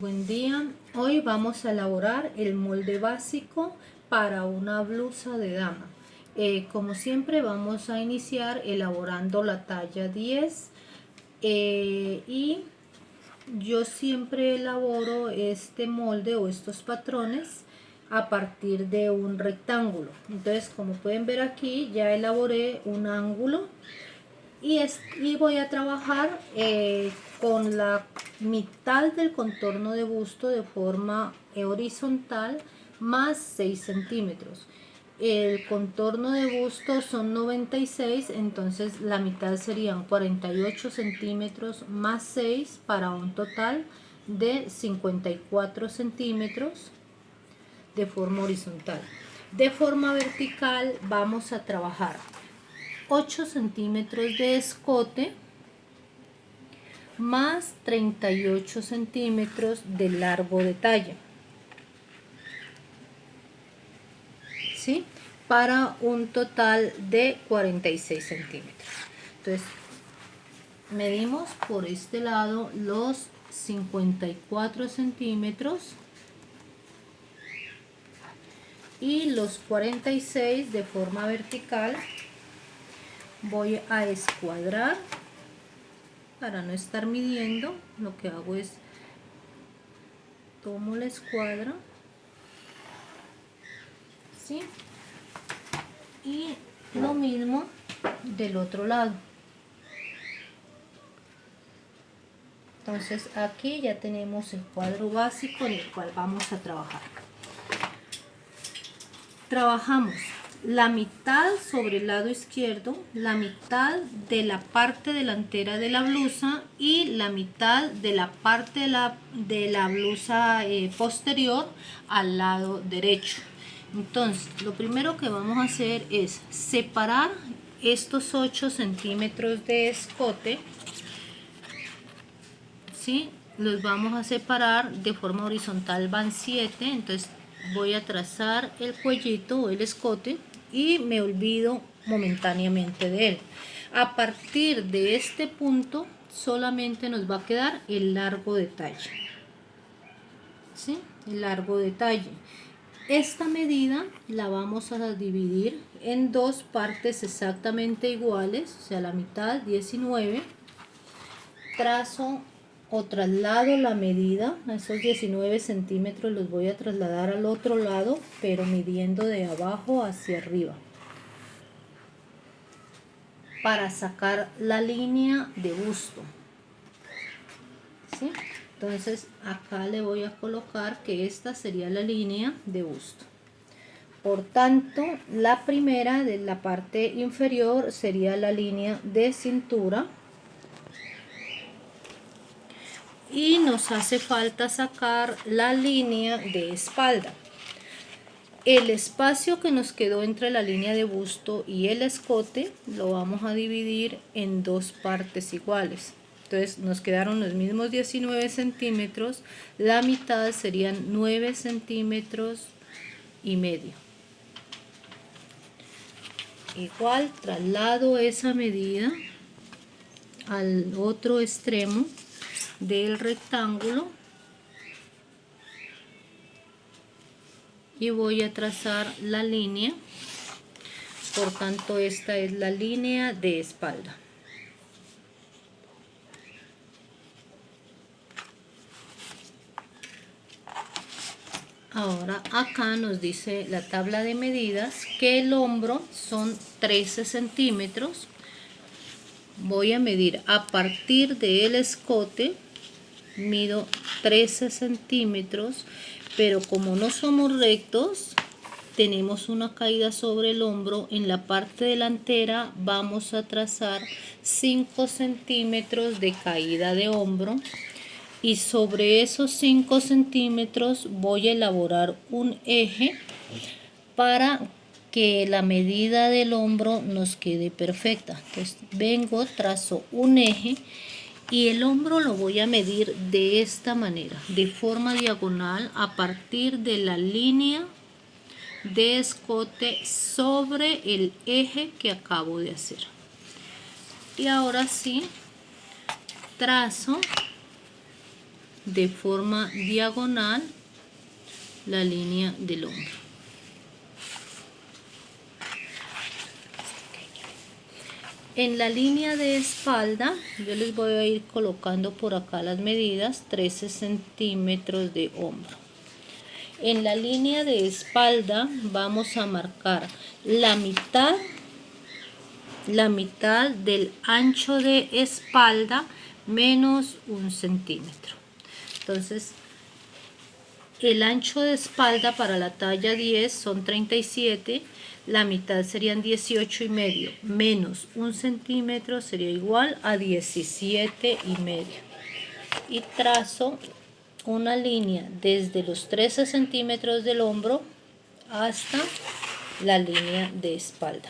Buen día, hoy vamos a elaborar el molde básico para una blusa de dama. Como siempre vamos a iniciar elaborando la talla 10 y yo siempre elaboro este molde o estos patrones a partir de un rectángulo. Entonces, como pueden ver aquí, ya elaboré un ángulo y voy a trabajar con la mitad del contorno de busto de forma horizontal más 6 centímetros. El contorno de busto son 96, entonces la mitad serían 48 centímetros más 6 para un total de 54 centímetros de forma horizontal. De forma vertical vamos a trabajar 8 centímetros de escote más 38 centímetros de largo de talla, ¿sí? Para un total de 46 centímetros. Entonces medimos por este lado los 54 centímetros y los 46 de forma vertical. Voy a escuadrar. Para no estar midiendo, lo que hago es tomo la escuadra, ¿sí? Y lo mismo del otro lado. Entonces aquí ya tenemos el cuadro básico en el cual vamos a trabajar. Trabajamos la mitad sobre el lado izquierdo, la mitad de la parte delantera de la blusa y la mitad de la parte de la blusa posterior al lado derecho. Entonces, lo primero que vamos a hacer es separar estos 8 centímetros de escote, ¿sí? Los vamos a separar de forma horizontal, van 7, entonces voy a trazar el cuellito o el escote y me olvido momentáneamente de él. A partir de este punto solamente nos va a quedar el largo detalle, ¿sí? El largo detalle. Esta medida la vamos a dividir en dos partes exactamente iguales, o sea, la mitad 19. Trazo o traslado la medida, a esos 19 centímetros los voy a trasladar al otro lado, pero midiendo de abajo hacia arriba, para sacar la línea de busto, ¿sí? Entonces acá le voy a colocar que esta sería la línea de busto. Por tanto, la primera de la parte inferior sería la línea de cintura. Y nos hace falta sacar la línea de espalda. El espacio que nos quedó entre la línea de busto y el escote lo vamos a dividir en dos partes iguales. Entonces nos quedaron los mismos 19 centímetros, la mitad serían 9 centímetros y medio. Igual traslado esa medida al otro extremo del rectángulo y voy a trazar la línea. Por tanto, esta es la línea de espalda. Ahora acá nos dice la tabla de medidas que el hombro son 13 centímetros. Voy a medir a partir del escote, mido 13 centímetros, pero como no somos rectos, tenemos una caída sobre el hombro. En la parte delantera vamos a trazar 5 centímetros de caída de hombro. Y sobre esos 5 centímetros voy a elaborar un eje para que la medida del hombro nos quede perfecta. Entonces vengo, trazo un eje y el hombro lo voy a medir de esta manera, de forma diagonal, a partir de la línea de escote sobre el eje que acabo de hacer. Y ahora sí, trazo de forma diagonal la línea del hombro. En la línea de espalda, yo les voy a ir colocando por acá las medidas, 13 centímetros de hombro. En la línea de espalda vamos a marcar la mitad del ancho de espalda menos 1 centímetro. Entonces, el ancho de espalda para la talla 10 son 37, la mitad serían 18,5, menos 1 centímetro sería igual a 17,5. Y trazo una línea desde los 13 centímetros del hombro hasta la línea de espalda.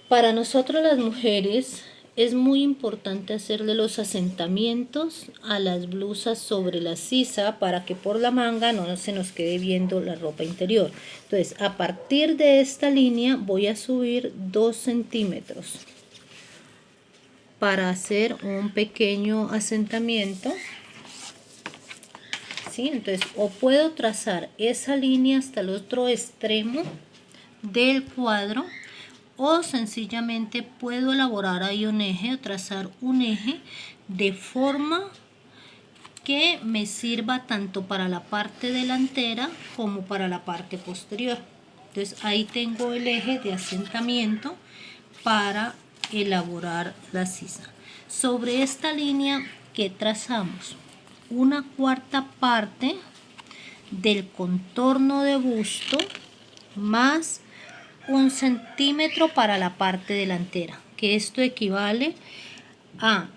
Para nosotros las mujeres es muy importante hacerle los asentamientos a las blusas sobre la sisa para que por la manga no se nos quede viendo la ropa interior. Entonces, a partir de esta línea voy a subir 2 centímetros para hacer un pequeño asentamiento. ¿Sí? Entonces, o puedo trazar esa línea hasta el otro extremo del cuadro, o sencillamente puedo elaborar ahí un eje o trazar un eje de forma que me sirva tanto para la parte delantera como para la parte posterior. Entonces ahí tengo el eje de asentamiento para elaborar la sisa. Sobre esta línea que trazamos, una cuarta parte del contorno de busto más 1 centímetro para la parte delantera, que esto equivale a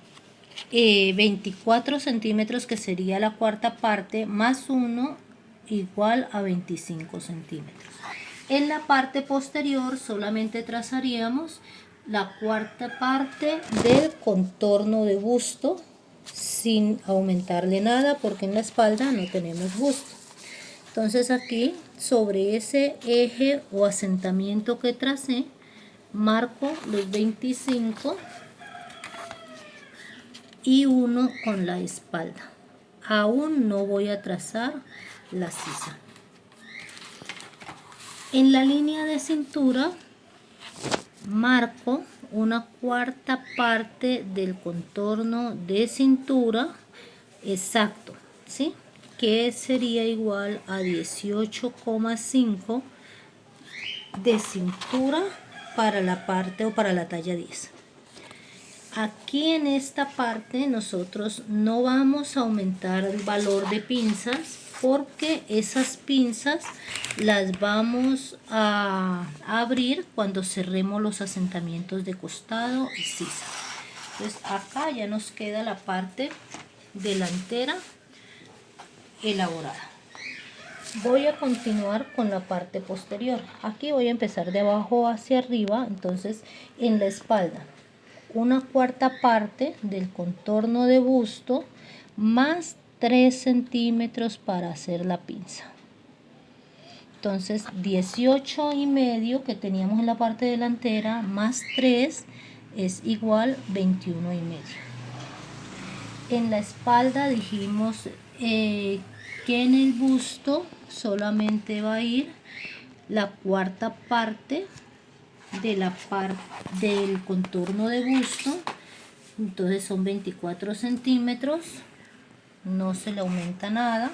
24 centímetros, que sería la cuarta parte, más 1 igual a 25 centímetros. En la parte posterior solamente trazaríamos la cuarta parte del contorno de busto sin aumentarle nada, porque en la espalda no tenemos busto. Entonces aquí, sobre ese eje o asentamiento que tracé, marco los 25 y 1 con la espalda. Aún no voy a trazar la sisa. En la línea de cintura marco una cuarta parte del contorno de cintura exacto, ¿sí? Que sería igual a 18,5 de cintura para la parte o para la talla 10. Aquí en esta parte nosotros no vamos a aumentar el valor de pinzas, porque esas pinzas las vamos a abrir cuando cerremos los asentamientos de costado y sisa. Entonces acá ya nos queda la parte delantera elaborada. Voy a continuar con la parte posterior. Aquí voy a empezar de abajo hacia arriba. Entonces, en la espalda, una cuarta parte del contorno de busto más 3 centímetros para hacer la pinza. Entonces, 18,5 que teníamos en la parte delantera más 3 es igual 21,5. En la espalda dijimos que en el busto solamente va a ir la cuarta parte de del contorno de busto. Entonces son 24 centímetros, no se le aumenta nada.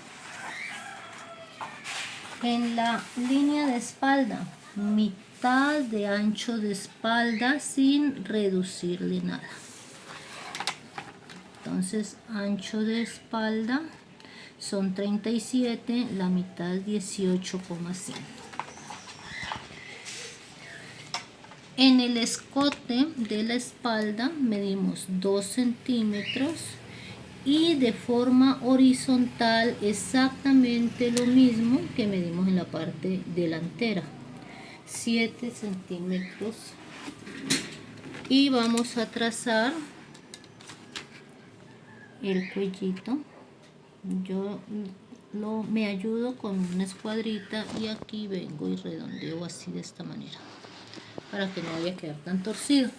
En la línea de espalda, mitad de ancho de espalda sin reducirle nada. Entonces, ancho de espalda son 37, la mitad 18,5. En el escote de la espalda medimos 2 centímetros y de forma horizontal exactamente lo mismo que medimos en la parte delantera, 7 centímetros. Y vamos a trazar el cuellito. Yo me ayudo con una escuadrita y aquí vengo y redondeo así de esta manera para que no vaya a quedar tan torcido.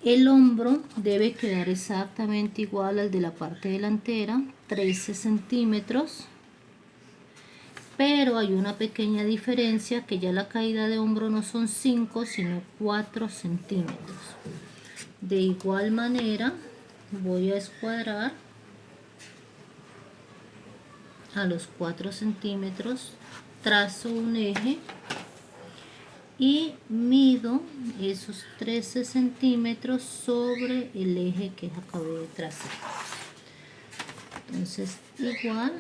El hombro debe quedar exactamente igual al de la parte delantera, 13 centímetros. Pero hay una pequeña diferencia, que ya la caída de hombro no son 5 sino 4 centímetros. De igual manera voy a escuadrar a los 4 centímetros, trazo un eje y mido esos 13 centímetros sobre el eje que acabé de trazar. Entonces igual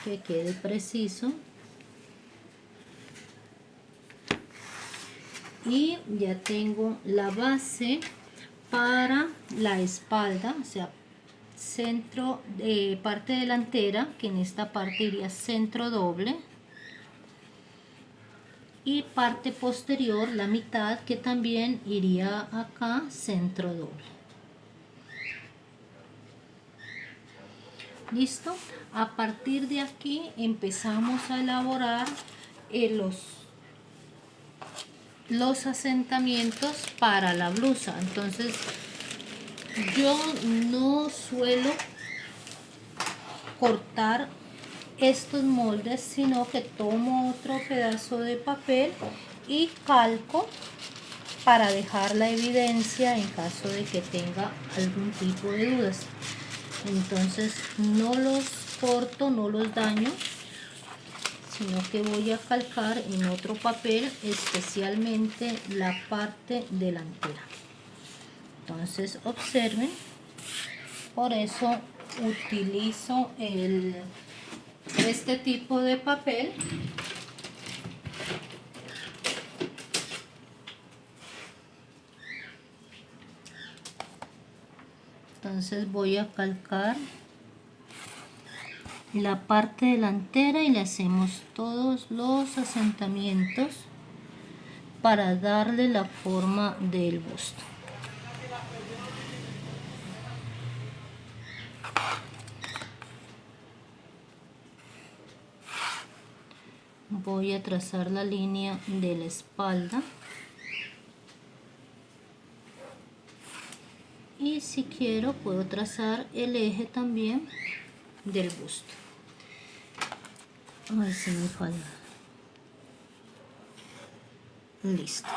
que quede preciso, y ya tengo la base para la espalda, o sea, centro de parte delantera, que en esta parte iría centro doble, y parte posterior, la mitad, que también iría acá centro doble. ¿Listo? A partir de aquí empezamos a elaborar los asentamientos para la blusa. Entonces yo no suelo cortar estos moldes, sino que tomo otro pedazo de papel y calco para dejar la evidencia en caso de que tenga algún tipo de dudas. Entonces no los corto, no los daño, sino que voy a calcar en otro papel especialmente la parte delantera. Entonces observen, por eso utilizo este tipo de papel. Entonces voy a calcar la parte delantera y le hacemos todos los asentamientos para darle la forma del busto. Voy a trazar la línea de la espalda y si quiero puedo trazar el eje también del busto. Ay, se me falla. Listo.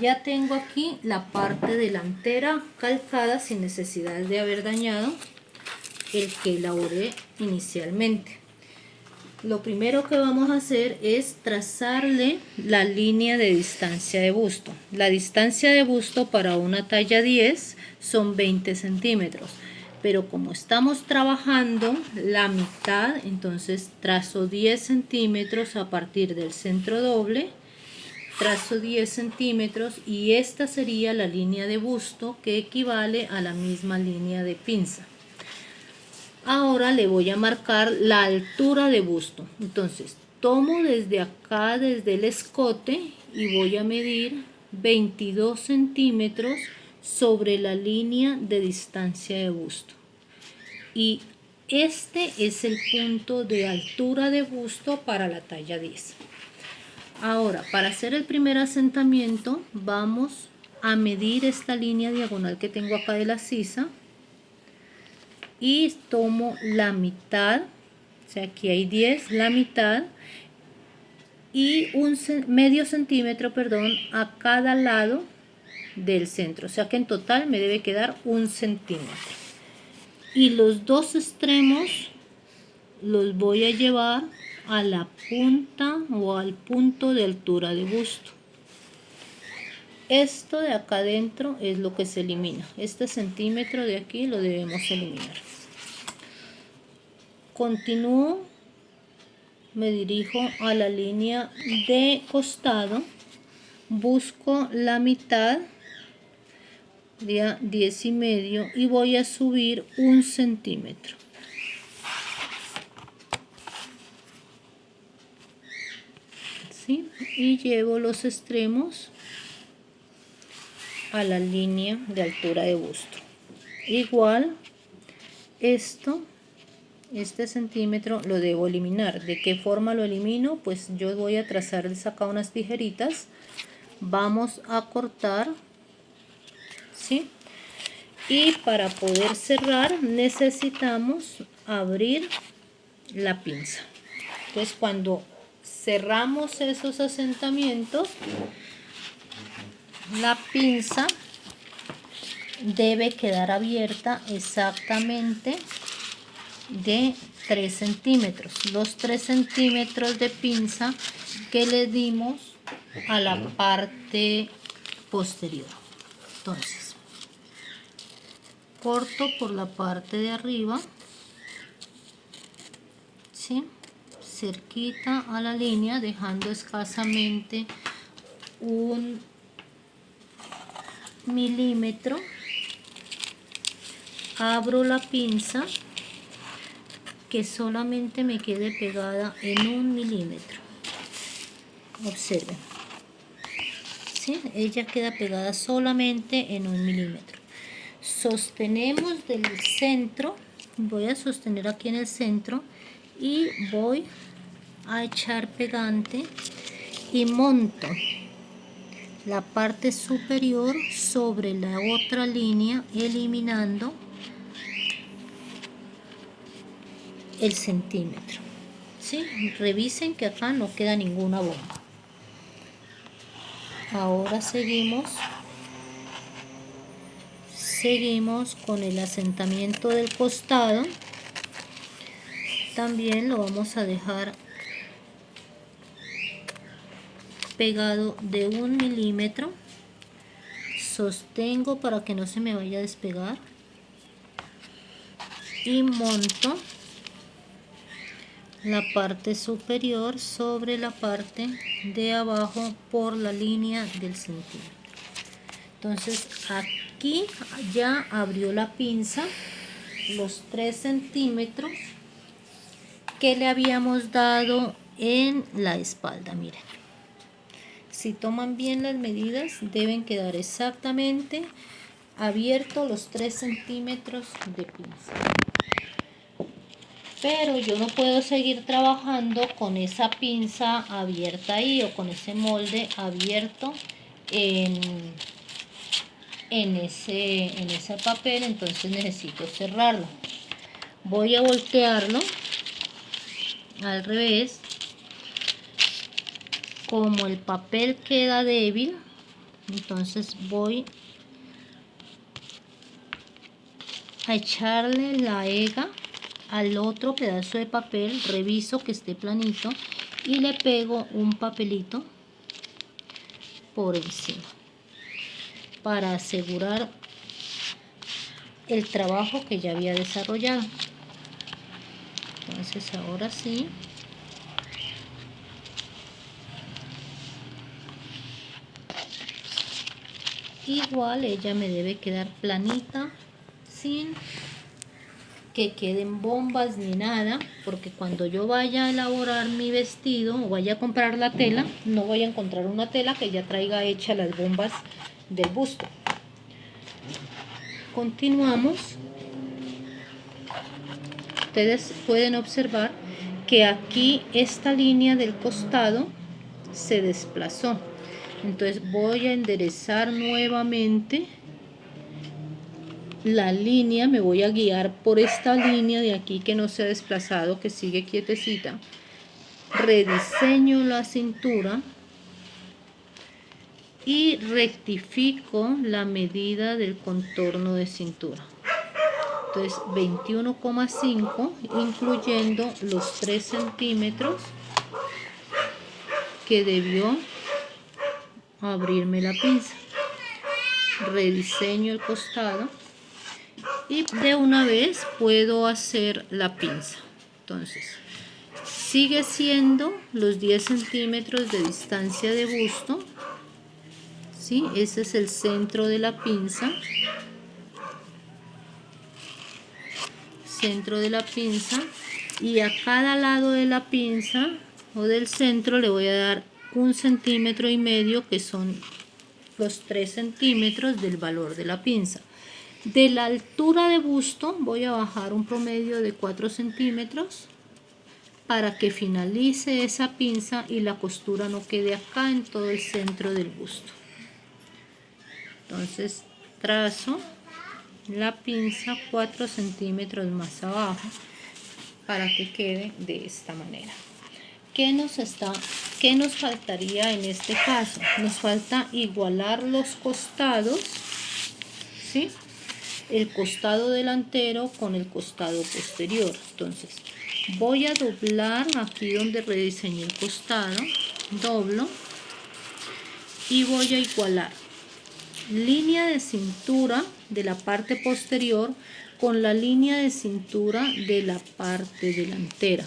Ya tengo aquí la parte delantera calcada sin necesidad de haber dañado el que elaboré inicialmente. Lo primero que vamos a hacer es trazarle la línea de distancia de busto. La distancia de busto para una talla 10 son 20 centímetros. Pero como estamos trabajando la mitad, entonces trazo 10 centímetros a partir del centro doble. Trazo 10 centímetros y esta sería la línea de busto, que equivale a la misma línea de pinza. Ahora le voy a marcar la altura de busto. Entonces tomo desde acá, desde el escote, y voy a medir 22 centímetros sobre la línea de distancia de busto. Y este es el punto de altura de busto para la talla 10. Ahora, para hacer el primer asentamiento, vamos a medir esta línea diagonal que tengo acá de la sisa. Y tomo la mitad, o sea, aquí hay 10, la mitad, y medio centímetro, perdón, a cada lado del centro. O sea que en total me debe quedar 1 centímetro. Y los dos extremos los voy a llevar a la punta o al punto de altura de busto. Esto de acá adentro es lo que se elimina. Este centímetro de aquí lo debemos eliminar. Continúo, me dirijo a la línea de costado, busco la mitad de 10 y medio y voy a subir 1 centímetro. ¿Sí? Y llevo los extremos a la línea de altura de busto. Igual esto este centímetro lo debo eliminar. ¿De qué forma lo elimino? Pues yo voy a trazar acá unas tijeritas. Vamos a cortar, ¿sí? Y para poder cerrar necesitamos abrir la pinza. Entonces cuando cerramos esos asentamientos, la pinza debe quedar abierta exactamente de 3 centímetros. Los 3 centímetros de pinza que le dimos a la parte posterior. Entonces, corto por la parte de arriba, ¿sí? Cerquita a la línea, dejando escasamente 1 milímetro. Abro la pinza, que solamente me quede pegada en 1 milímetro. Observen, ¿sí? Ella queda pegada solamente en 1 milímetro. Sostenemos del centro, voy a sostener aquí en el centro y voy a echar pegante y monto la parte superior sobre la otra línea, eliminando el centímetro, ¿sí? Revisen que acá no queda ninguna bomba. Ahora seguimos con el asentamiento del costado. También lo vamos a dejar pegado de 1 milímetro. Sostengo para que no se me vaya a despegar y monto la parte superior sobre la parte de abajo por la línea del centímetro. Entonces aquí ya abrió la pinza los 3 centímetros que le habíamos dado en la espalda. Miren, si toman bien las medidas deben quedar exactamente abiertos los 3 centímetros de pinza. Pero yo no puedo seguir trabajando con esa pinza abierta ahí o con ese molde abierto en ese papel, entonces necesito cerrarlo. Voy a voltearlo al revés. Como el papel queda débil, entonces voy a echarle la ega al otro pedazo de papel, reviso que esté planito y le pego un papelito por encima para asegurar el trabajo que ya había desarrollado. Entonces ahora sí, igual ella me debe quedar planita, sin que queden bombas ni nada, porque cuando yo vaya a elaborar mi vestido o vaya a comprar la tela, no voy a encontrar una tela que ya traiga hecha las bombas del busto. Continuamos. Ustedes pueden observar que aquí esta línea del costado se desplazó. Entonces voy a enderezar nuevamente la línea, me voy a guiar por esta línea de aquí que no se ha desplazado, que sigue quietecita. Rediseño la cintura y rectifico la medida del contorno de cintura. Entonces 21,5 incluyendo los 3 centímetros que debió abrirme la pinza. Rediseño el costado y de una vez puedo hacer la pinza. Entonces sigue siendo los 10 centímetros de distancia de busto, ¿sí? Ese es el centro de la pinza. Centro de la pinza, y a cada lado de la pinza o del centro le voy a dar 1,5 centímetros, que son los 3 centímetros del valor de la pinza. De la altura de busto voy a bajar un promedio de 4 centímetros para que finalice esa pinza y la costura no quede acá en todo el centro del busto. Entonces trazo la pinza 4 centímetros más abajo para que quede de esta manera. ¿Qué nos faltaría en este caso? Nos falta igualar los costados, ¿sí? El costado delantero con el costado posterior. Entonces voy a doblar aquí donde rediseñé el costado, doblo y voy a igualar línea de cintura de la parte posterior con la línea de cintura de la parte delantera,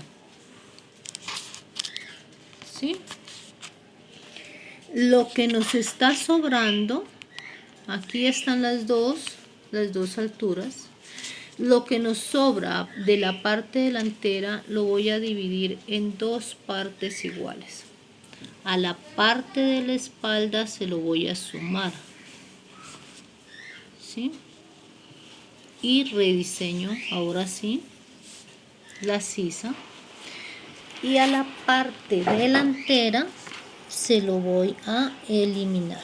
¿sí? Lo que nos está sobrando, aquí están las dos alturas. Lo que nos sobra de la parte delantera lo voy a dividir en dos partes iguales. A la parte de la espalda se lo voy a sumar, ¿sí? Y rediseño ahora sí la sisa, y a la parte delantera se lo voy a eliminar.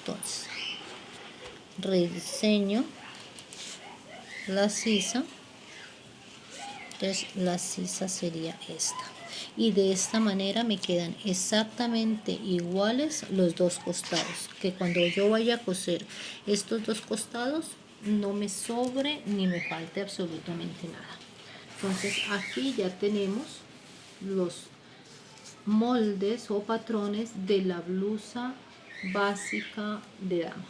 Entonces rediseño la sisa. Entonces la sisa sería esta, y de esta manera me quedan exactamente iguales los dos costados, que cuando yo vaya a coser estos dos costados no me sobre ni me falte absolutamente nada. Entonces aquí ya tenemos los moldes o patrones de la blusa básica de dama.